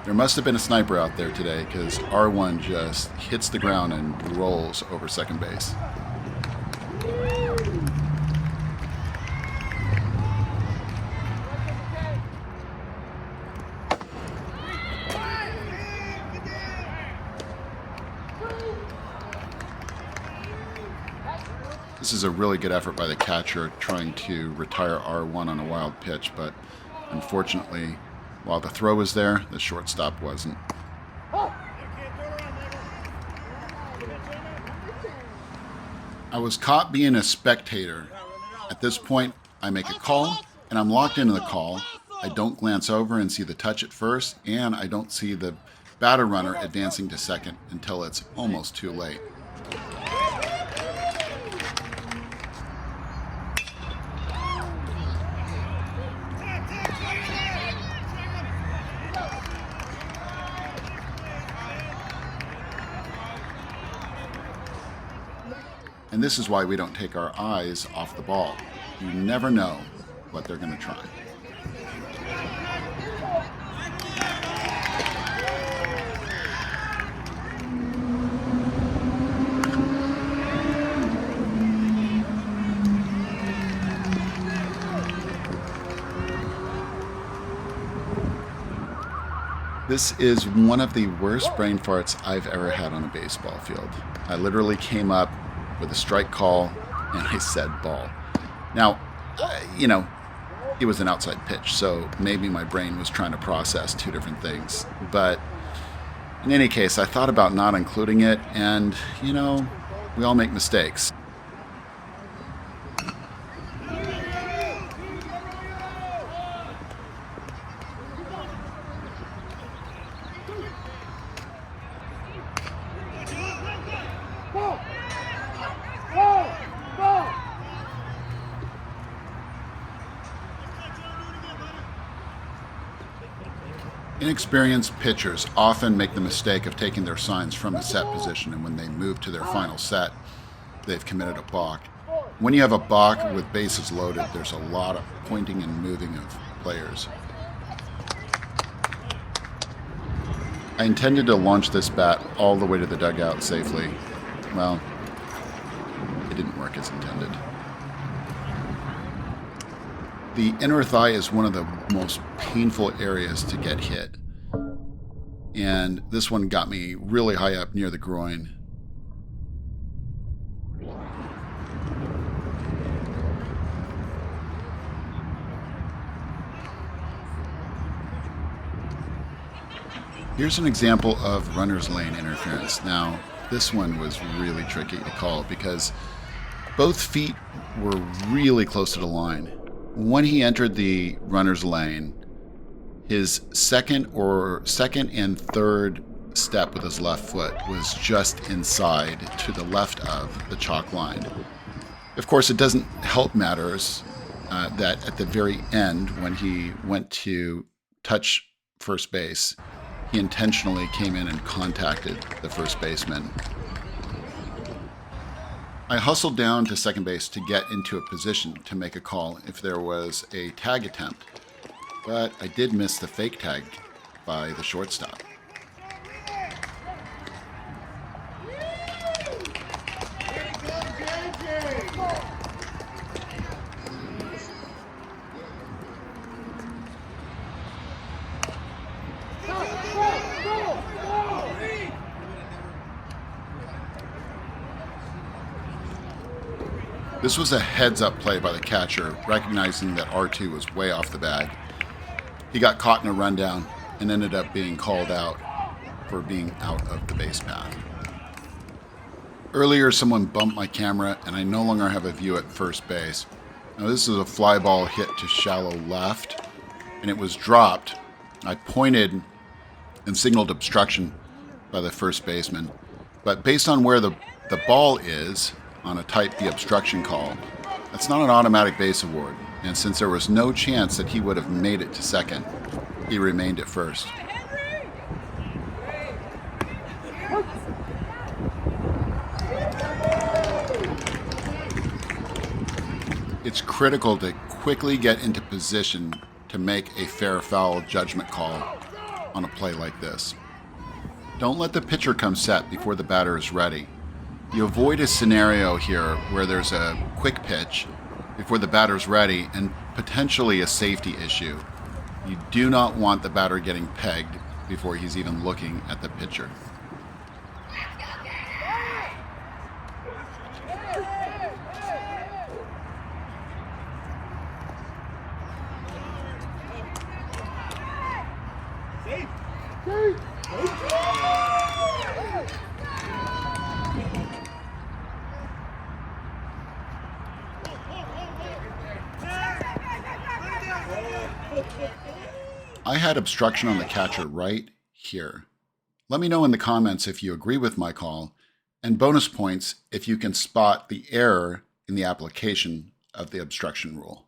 There must have been a sniper out there today because R1 just hits the ground and rolls over second base. This is a really good effort by the catcher trying to retire R1 on a wild pitch, but unfortunately, while the throw was there, the shortstop wasn't. I was caught being a spectator. At this point, I make a call, and I'm locked into the call. I don't glance over and see the touch at first, and I don't see the batter runner advancing to second until it's almost too late. And this is why we don't take our eyes off the ball. You never know what they're going to try. This is one of the worst brain farts I've ever had on a baseball field. I literally came up with a strike call, and I said ball. Now, it was an outside pitch, so maybe my brain was trying to process two different things. But in any case, I thought about not including it, and, we all make mistakes. Inexperienced pitchers often make the mistake of taking their signs from a set position, and when they move to their final set, they've committed a balk. When you have a balk with bases loaded, there's a lot of pointing and moving of players. I intended to launch this bat all the way to the dugout safely. Well, it didn't work as intended. The inner thigh is one of the most painful areas to get hit. And this one got me really high up near the groin. Here's an example of runner's lane interference. Now, this one was really tricky to call because both feet were really close to the line. When he entered the runner's lane, his second and third step with his left foot was just inside to the left of the chalk line. Of course, it doesn't help matters that at the very end, when he went to touch first base, he intentionally came in and contacted the first baseman. I hustled down to second base to get into a position to make a call if there was a tag attempt, but I did miss the fake tag by the shortstop. This was a heads-up play by the catcher, recognizing that R2 was way off the bag. He got caught in a rundown and ended up being called out for being out of the base path. Earlier, someone bumped my camera, and I no longer have a view at first base. Now, this is a fly ball hit to shallow left, and it was dropped. I pointed and signaled obstruction by the first baseman, but based on where the ball is on a type B obstruction call, that's not an automatic base award, and since there was no chance that he would have made it to second, he remained at first. It's critical to quickly get into position to make a fair foul judgment call. on a play like this. Don't let the pitcher come set before the batter is ready. You avoid a scenario here where there's a quick pitch before the batter's ready and potentially a safety issue. You do not want the batter getting pegged before he's even looking at the pitcher. I had obstruction on the catcher right here. Let me know in the comments if you agree with my call, and bonus points if you can spot the error in the application of the obstruction rule.